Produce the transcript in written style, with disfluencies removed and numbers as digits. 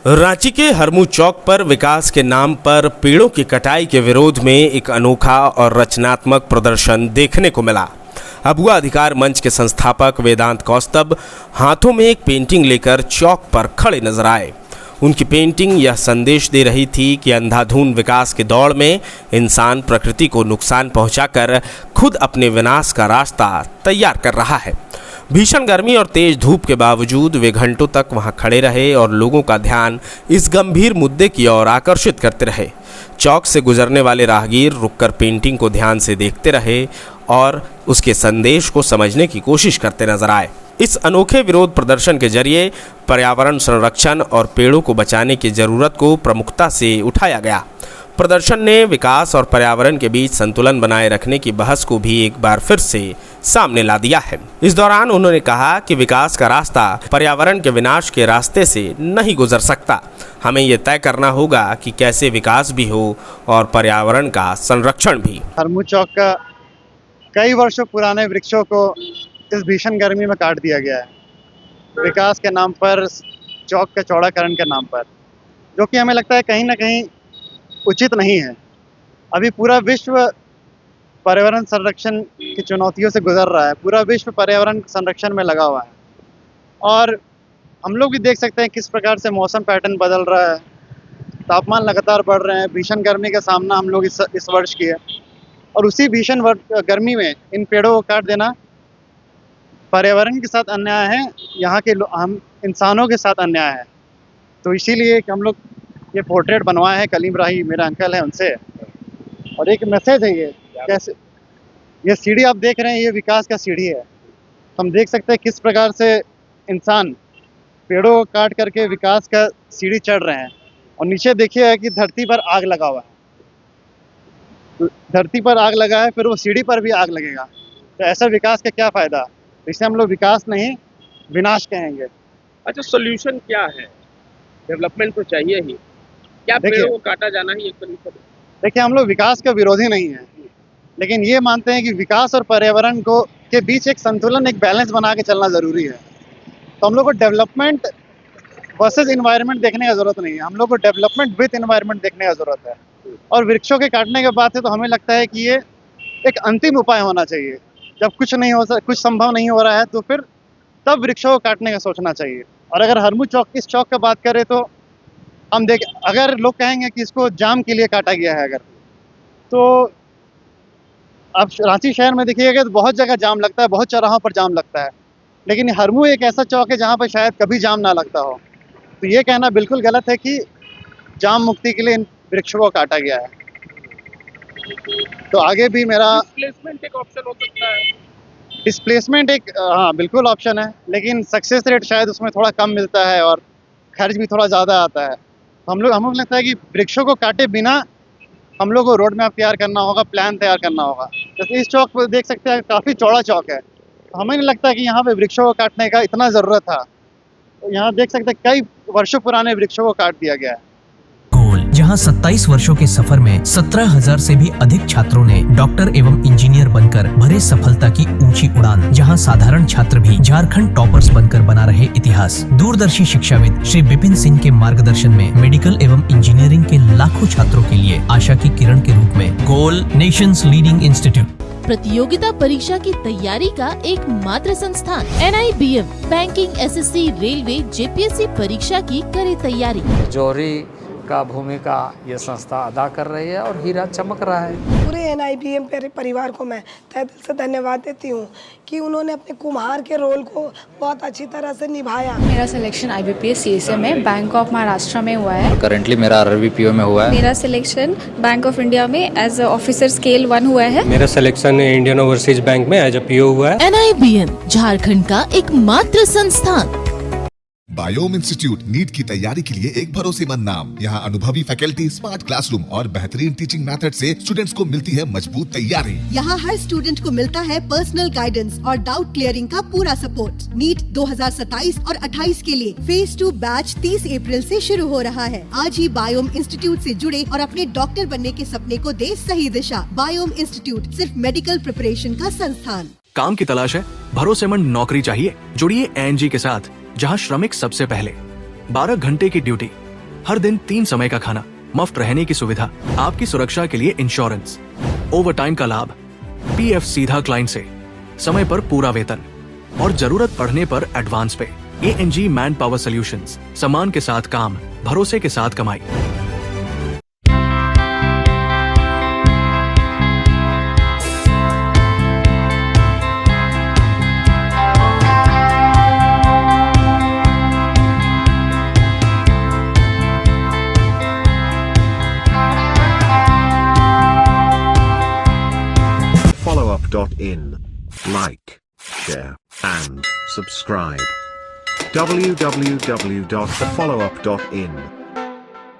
रांची के हरमू चौक पर विकास के नाम पर पेड़ों की कटाई के विरोध में एक अनोखा और रचनात्मक प्रदर्शन देखने को मिला। अबुआ अधिकार मंच के संस्थापक वेदांत कौस्तभ हाथों में एक पेंटिंग लेकर चौक पर खड़े नजर आए। उनकी पेंटिंग यह संदेश दे रही थी कि अंधाधुंध विकास के दौड़ में इंसान प्रकृति को नुकसान पहुंचाकर खुद अपने विनाश का रास्ता तैयार कर रहा है। भीषण गर्मी और तेज धूप के बावजूद वे घंटों तक वहां खड़े रहे और लोगों का ध्यान इस गंभीर मुद्दे की ओर आकर्षित करते रहे। चौक से गुजरने वाले राहगीर रुककर पेंटिंग को ध्यान से देखते रहे और उसके संदेश को समझने की कोशिश करते नजर आए। इस अनोखे विरोध प्रदर्शन के जरिए पर्यावरण संरक्षण और पेड़ों को बचाने की जरूरत को प्रमुखता से उठाया गया। प्रदर्शन ने विकास और पर्यावरण के बीच संतुलन बनाए रखने की बहस को भी एक बार फिर से सामने ला दिया है। इस दौरान उन्होंने कहा कि विकास का रास्ता पर्यावरण के विनाश के रास्ते से नहीं गुजर सकता। हमें ये तय करना होगा कि कैसे विकास भी हो और पर्यावरण का संरक्षण भी। हरमू चौक का कई वर्षों पुराने वृक्षों को इस भीषण गर्मी में काट दिया गया है विकास के नाम पर, चौक के चौड़ाकरण के नाम पर, जो कि हमें लगता है कहीं ना कहीं उचित नहीं है। अभी पूरा विश्व पर्यावरण संरक्षण की चुनौतियों से गुजर रहा है। पूरा विश्व पर्यावरण संरक्षण में लगा हुआ है और हम लोग भी देख सकते हैं किस प्रकार से मौसम पैटर्न बदल रहा है। तापमान लगातार बढ़ रहे हैं। भीषण गर्मी का सामना हम लोग इस वर्ष किया और उसी भीषण गर्मी में इन पेड़ों को काट देना पर्यावरण के साथ अन्याय है, यहाँ के हम इंसानों के साथ अन्याय है। तो इसीलिए हम लोग ये पोर्ट्रेट बनवाए हैं। कलीम राही मेरा अंकल है, उनसे, और एक मैसेज है। ये कैसे, ये सीढ़ी आप देख रहे हैं, ये विकास का सीढ़ी है। हम देख सकते हैं किस प्रकार से इंसान पेड़ों को काट करके विकास का सीढ़ी चढ़ रहे हैं और नीचे देखिए कि धरती पर आग लगा हुआ है। धरती पर आग लगा है, फिर वो सीढ़ी पर भी आग लगेगा। तो ऐसा विकास का क्या फायदा? इसे हम लोग विकास नहीं विनाश कहेंगे। अच्छा, सॉल्यूशन क्या है? डेवलपमेंट तो चाहिए ही, क्या पेड़ों को काटा जाना ही एक तरीका? देखिए, हम लोग विकास का विरोधी नहीं है, लेकिन ये मानते हैं कि विकास और पर्यावरण को के बीच एक संतुलन, एक बैलेंस बना के चलना जरूरी है। तो हम लोग को डेवलपमेंट वर्सेस इन्वायरमेंट देखने का जरूरत नहीं है, हम लोग को डेवलपमेंट विद इन्वायरमेंट देखने का जरूरत है। और वृक्षों के काटने के बाद से तो हमें लगता है कि ये एक अंतिम उपाय होना चाहिए। जब कुछ संभव नहीं हो रहा है तो फिर तब वृक्षों को काटने का सोचना चाहिए। और अगर हरमू चौक, इस चौक का बात करें तो हम अगर लोग कहेंगे कि इसको जाम के लिए काटा गया है, अगर तो अब रांची शहर में देखिएगा तो बहुत जगह जाम लगता है, बहुत चौराहों पर जाम लगता है, लेकिन हरमू एक ऐसा चौक है जहाँ पर शायद कभी जाम ना लगता हो। तो ये कहना बिल्कुल गलत है कि जाम मुक्ति के लिए इन वृक्षों को काटा गया है। तो आगे भी मेरा डिस्प्लेसमेंट एक ऑप्शन हो सकता है। डिस्प्लेसमेंट एक, हाँ, बिल्कुल ऑप्शन है, लेकिन सक्सेस रेट शायद उसमें थोड़ा कम मिलता है और खर्च भी थोड़ा ज़्यादा आता है। हमें लगता है कि वृक्षों को काटे बिना हम लोग को रोड मैप तैयार करना होगा, प्लान तैयार करना होगा। जैसे इस चौक पर देख सकते हैं, काफ़ी चौड़ा चौक है, तो हमें नहीं लगता कि यहाँ पे वृक्षों को काटने का इतना ज़रूरत था। तो यहाँ देख सकते हैं कई वर्षों पुराने वृक्षों को काट दिया गया है। जहां 27 वर्षों के सफर में 17,000 से भी अधिक छात्रों ने डॉक्टर एवं इंजीनियर बनकर भरे सफलता की ऊंची उड़ान। जहां साधारण छात्र भी झारखंड टॉपर्स बनकर बना रहे इतिहास। दूरदर्शी शिक्षाविद श्री विपिन सिंह के मार्गदर्शन में मेडिकल एवं इंजीनियरिंग के लाखों छात्रों के लिए आशा की किरण के रूप में गोल नेशंस लीडिंग इंस्टीट्यूट। प्रतियोगिता परीक्षा की तैयारी का एकमात्र संस्थान NIBM banking, SSC, railway, JPSC परीक्षा की करे तैयारी। जौहरी का भूमिका ये संस्था अदा कर रही है और हीरा चमक रहा है। पूरे NIBM परिवार को मैं तहे दिल से धन्यवाद देती हूँ कि उन्होंने अपने कुम्हार के रोल को बहुत अच्छी तरह से निभाया। मेरा सिलेक्शन IBPS CSA में बैंक ऑफ महाराष्ट्र में हुआ है। करेंटली मेरा RRBPO में हुआ है। मेरा सिलेक्शन बैंक ऑफ इंडिया में एज ऑफिसर स्केल 1 हुआ है। मेरा सिलेक्शन इंडियन ओवरसीज बैंक में एज अ PO हुआ है। NIBM झारखंड का एकमात्र संस्थान। बायोम इंस्टीट्यूट नीट की तैयारी के लिए एक भरोसेमंद नाम। यहाँ अनुभवी फैकल्टी, स्मार्ट क्लासरूम और बेहतरीन टीचिंग मेथड से स्टूडेंट्स को मिलती है मजबूत तैयारी। यहाँ हर स्टूडेंट को मिलता है पर्सनल गाइडेंस और डाउट क्लियरिंग का पूरा सपोर्ट। नीट 2027 और 28 के लिए फेज 2 बैच 30 अप्रैल से शुरू हो रहा है। आज ही बायोम इंस्टीट्यूट से जुड़े और अपने डॉक्टर बनने के सपने को दे सही दिशा। बायोम इंस्टीट्यूट सिर्फ मेडिकल प्रिपरेशन का संस्थान। काम की तलाश है, भरोसेमंद नौकरी चाहिए? जुड़िए ANG के साथ, जहां श्रमिक सबसे पहले। 12 घंटे की ड्यूटी, हर दिन 3 समय का खाना, मुफ्त रहने की सुविधा, आपकी सुरक्षा के लिए इंश्योरेंस, ओवर टाइम का लाभ, पीएफ सीधा क्लाइंट से, समय पर पूरा वेतन और जरूरत पड़ने पर एडवांस पे। ANG मैन पावर सॉल्यूशंस, सम्मान के साथ काम, भरोसे के साथ कमाई। followup.in. Like, share, and subscribe. www.thefollowup.in